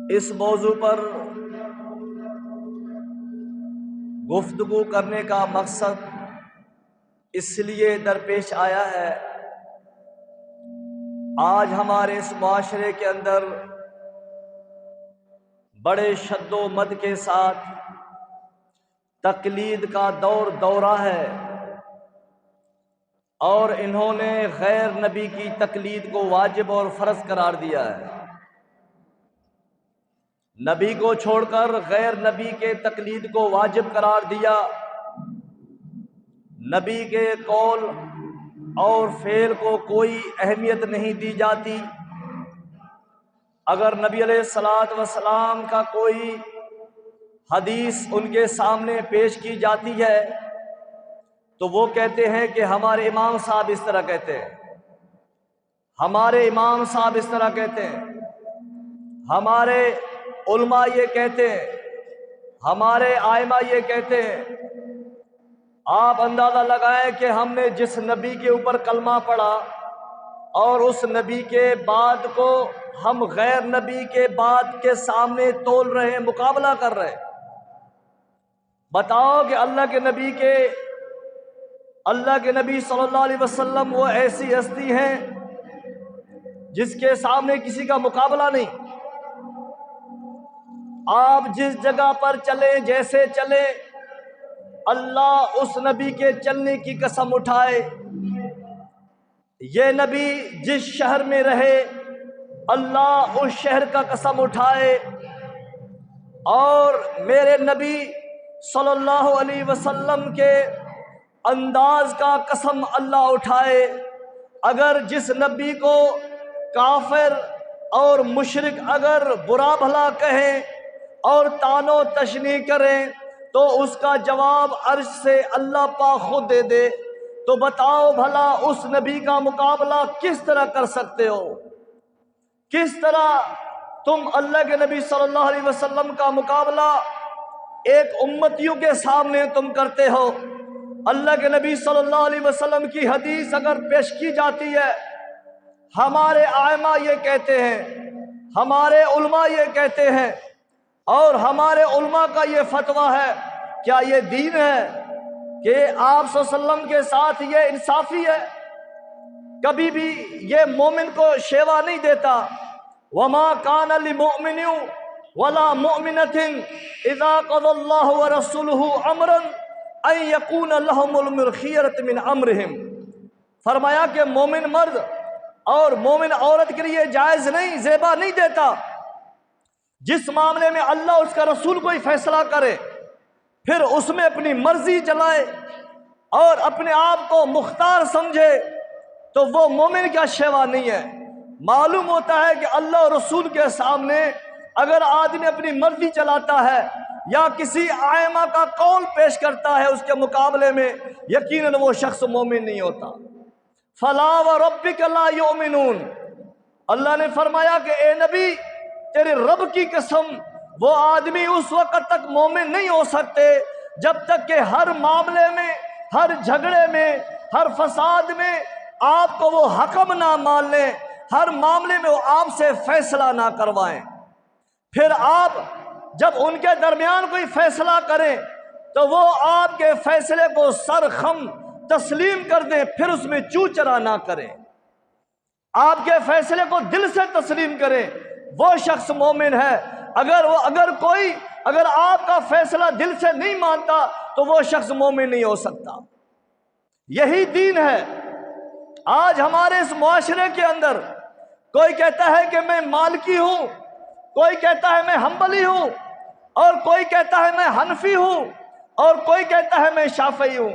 اس موضوع پر گفتگو کرنے کا مقصد اس لیے درپیش آیا ہے، آج ہمارے اس معاشرے کے اندر بڑے شد و مد کے ساتھ تقلید کا دورہ ہے، اور انہوں نے غیر نبی کی تقلید کو واجب اور فرض قرار دیا ہے۔ نبی کو چھوڑ کر غیر نبی کے تقلید کو واجب قرار دیا۔ نبی کے قول اور فعل کو کوئی اہمیت نہیں دی جاتی۔ اگر نبی علیہ الصلوۃ والسلام کا کوئی حدیث ان کے سامنے پیش کی جاتی ہے تو وہ کہتے ہیں کہ ہمارے امام صاحب اس طرح کہتے ہیں، ہمارے امام صاحب اس طرح کہتے ہیں، ہمارے علماء یہ کہتے ہیں، ہمارے ائمہ یہ کہتے ہیں۔ آپ اندازہ لگائیں کہ ہم نے جس نبی کے اوپر کلمہ پڑھا اور اس نبی کے بعد کو ہم غیر نبی کے بعد کے سامنے تول رہے ہیں، مقابلہ کر رہے ہیں۔ بتاؤ کہ اللہ کے نبی صلی اللہ علیہ وسلم وہ ایسی ہستی ہیں جس کے سامنے کسی کا مقابلہ نہیں۔ آپ جس جگہ پر چلیں، جیسے چلیں، اللہ اس نبی کے چلنے کی قسم اٹھائے۔ یہ نبی جس شہر میں رہے، اللہ اس شہر کا قسم اٹھائے، اور میرے نبی صلی اللہ علیہ وسلم کے انداز کا قسم اللہ اٹھائے۔ اگر جس نبی کو کافر اور مشرک اگر برا بھلا کہیں اور طعن و تشنیع کریں تو اس کا جواب عرش سے اللہ پاک خود دے دے، تو بتاؤ بھلا اس نبی کا مقابلہ کس طرح کر سکتے ہو؟ کس طرح تم اللہ کے نبی صلی اللہ علیہ وسلم کا مقابلہ ایک امتیوں کے سامنے تم کرتے ہو؟ اللہ کے نبی صلی اللہ علیہ وسلم کی حدیث اگر پیش کی جاتی ہے، ہمارے ائمہ یہ کہتے ہیں، ہمارے علماء یہ کہتے ہیں، اور ہمارے علماء کا یہ فتویٰ ہے، کیا یہ دین ہے کہ آپ صلی اللہ علیہ وسلم کے ساتھ یہ انصافی ہے؟ کبھی بھی یہ مومن کو شیوا نہیں دیتا۔ وَمَا كَانَ لِمُؤْمِنٍ وَلَا مُؤْمِنَةٍ إِذَا قَضَى اللَّهُ وَرَسُولُهُ أَمْرًا أَن يَكُونَ لَهُمُ الْخِيَرَةُ مِنْ أَمْرِهِمْ۔ فرمایا کہ مومن مرد اور مومن عورت کے لیے جائز نہیں، زیبا نہیں دیتا، جس معاملے میں اللہ اس کا رسول کوئی فیصلہ کرے پھر اس میں اپنی مرضی چلائے اور اپنے آپ کو مختار سمجھے تو وہ مومن کا شیوا نہیں ہے۔ معلوم ہوتا ہے کہ اللہ اور رسول کے سامنے اگر آدمی اپنی مرضی چلاتا ہے یا کسی ائمہ کا قول پیش کرتا ہے اس کے مقابلے میں، یقیناً وہ شخص مومن نہیں ہوتا۔ فَلَا وَرَبِّكَ لَا يُؤْمِنُونَ، اللہ نے فرمایا کہ اے نبی تیرے رب کی قسم، وہ آدمی اس وقت تک مومن نہیں ہو سکتے جب تک کہ ہر معاملے میں، ہر جھگڑے میں، ہر فساد میں آپ کو وہ حکم نہ مان لیں، ہر معاملے میں وہ آپ سے فیصلہ نہ کروائیں۔ پھر آپ جب ان کے درمیان کوئی فیصلہ کریں تو وہ آپ کے فیصلے کو سرخم تسلیم کر دیں، پھر اس میں چو چرا نہ کریں، آپ کے فیصلے کو دل سے تسلیم کریں، وہ شخص مومن ہے۔ اگر آپ کا فیصلہ دل سے نہیں مانتا تو وہ شخص مومن نہیں ہو سکتا۔ یہی دین ہے۔ آج ہمارے اس معاشرے کے اندر کوئی کہتا ہے کہ میں مالکی ہوں، کوئی کہتا ہے میں حنبلی ہوں، اور کوئی کہتا ہے میں حنفی ہوں، اور کوئی کہتا ہے میں شافعی ہوں۔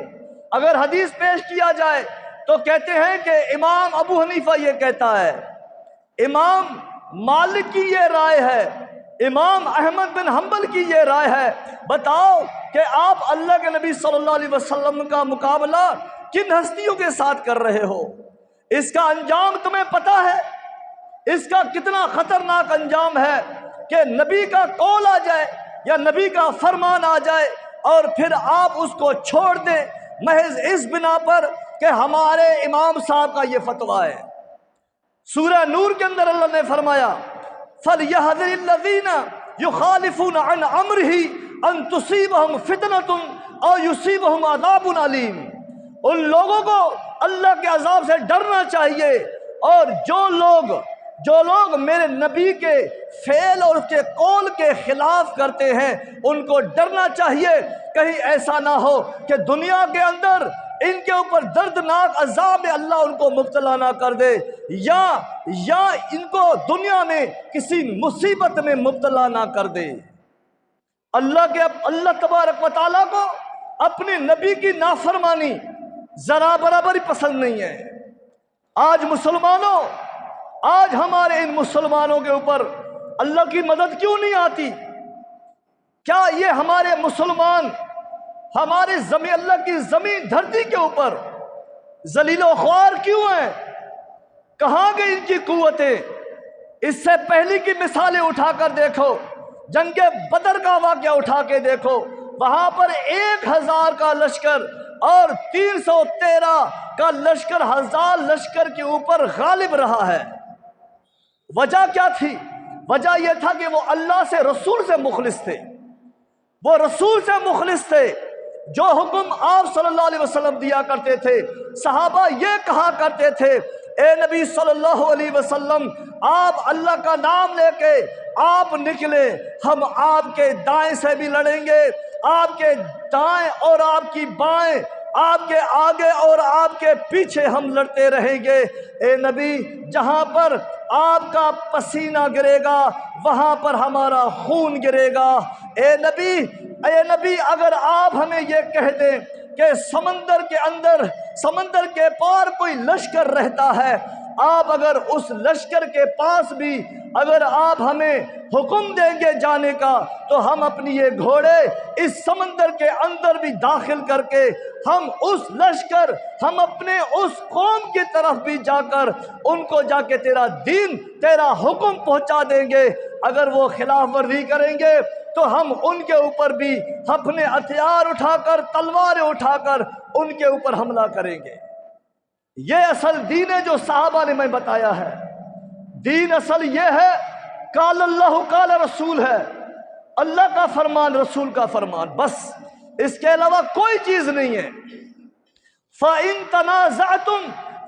اگر حدیث پیش کیا جائے تو کہتے ہیں کہ امام ابو حنیفہ یہ کہتا ہے، امام مالک کی یہ رائے ہے، امام احمد بن حنبل کی یہ رائے ہے۔ بتاؤ کہ آپ اللہ کے نبی صلی اللہ علیہ وسلم کا مقابلہ کن ہستیوں کے ساتھ کر رہے ہو؟ اس کا انجام تمہیں پتہ ہے؟ اس کا کتنا خطرناک انجام ہے کہ نبی کا قول آ جائے یا نبی کا فرمان آ جائے اور پھر آپ اس کو چھوڑ دیں محض اس بنا پر کہ ہمارے امام صاحب کا یہ فتویٰ ہے۔ سورہ نور کے اندر اللہ نے فرمایا فَلْيَحْذَرِ الَّذِينَ يُخَالِفُونَ عَنْ أَمْرِهِ أَن تُصِيبَهُمْ فِتْنَةٌ أَوْ يُصِيبَهُمْ عَذَابٌ أَلِيمٌ۔ ان لوگوں کو اللہ کے عذاب سے ڈرنا چاہیے، اور جو لوگ میرے نبی کے فعل اور اس کے قول کے خلاف کرتے ہیں ان کو ڈرنا چاہیے، کہیں ایسا نہ ہو کہ دنیا کے اندر ان کے اوپر دردناک عذاب میں اللہ ان کو مبتلا نہ کر دے، یا ان کو دنیا میں کسی مصیبت میں مبتلا نہ کر دے۔ اللہ تبارک و تعالیٰ کو اپنے نبی کی نافرمانی ذرا برابر ہی پسند نہیں ہے۔ آج ہمارے ان مسلمانوں کے اوپر اللہ کی مدد کیوں نہیں آتی؟ کیا یہ ہمارے مسلمان ہمارے اللہ کی زمین دھرتی کے اوپر ذلیل و خوار کیوں ہیں؟ کہاں گئی ان کی قوتیں؟ اس سے پہلی کی مثالیں اٹھا کر دیکھو، جنگ بدر کا واقعہ اٹھا کے دیکھو، وہاں پر 1000 کا لشکر اور 313 کا لشکر 1000 لشکر کے اوپر غالب رہا ہے۔ وجہ کیا تھی؟ وجہ یہ تھا کہ وہ اللہ سے رسول سے مخلص تھے، وہ رسول سے مخلص تھے۔ جو حکم آپ صلی اللہ علیہ وسلم دیا کرتے تھے، صحابہ یہ کہا کرتے تھے، اے نبی صلی اللہ علیہ وسلم آپ اللہ کا نام لے کے آپ نکلے، ہم آپ کے دائیں سے بھی لڑیں گے، آپ کے دائیں اور آپ کی بائیں، آپ کے آگے اور آپ کے پیچھے ہم لڑتے رہیں گے۔ اے نبی جہاں پر آپ کا پسینہ گرے گا وہاں پر ہمارا خون گرے گا۔ اے نبی اگر آپ ہمیں یہ کہہ دیں کہ سمندر کے پار کوئی لشکر رہتا ہے، آپ اگر اس لشکر کے پاس بھی اگر آپ ہمیں حکم دیں گے جانے کا تو ہم اپنی یہ گھوڑے اس سمندر کے اندر بھی داخل کر کے ہم اپنے اس قوم کی طرف بھی جا کر ان کو جا کے تیرا دین تیرا حکم پہنچا دیں گے۔ اگر وہ خلاف ورزی کریں گے تو ہم ان کے اوپر بھی اپنے ہتھیار اٹھا کر تلواریں اٹھا کر ان کے اوپر حملہ کریں گے۔ یہ اصل دین ہے جو صحابہ نے میں بتایا ہے۔ دین اصل یہ ہے، قال اللہ قال رسول ہے، اللہ کا فرمان رسول کا فرمان، بس اس کے علاوہ کوئی چیز نہیں ہے۔ فَإِن تَنَازَعْتُمْ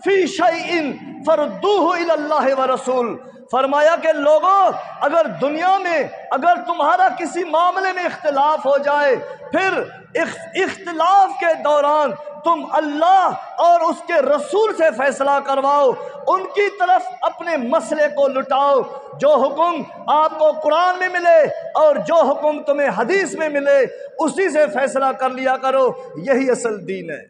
فِي شَيْءٍ فَرُدُّوهُ إِلَى اللَّهِ وَرَسُولِهِ، فرمایا کہ لوگوں اگر دنیا میں اگر تمہارا کسی معاملے میں اختلاف ہو جائے، پھر اختلاف کے دوران تم اللہ اور اس کے رسول سے فیصلہ کرواؤ، ان کی طرف اپنے مسئلے کو لٹاؤ، جو حکم آپ کو قرآن میں ملے اور جو حکم تمہیں حدیث میں ملے اسی سے فیصلہ کر لیا کرو، یہی اصل دین ہے۔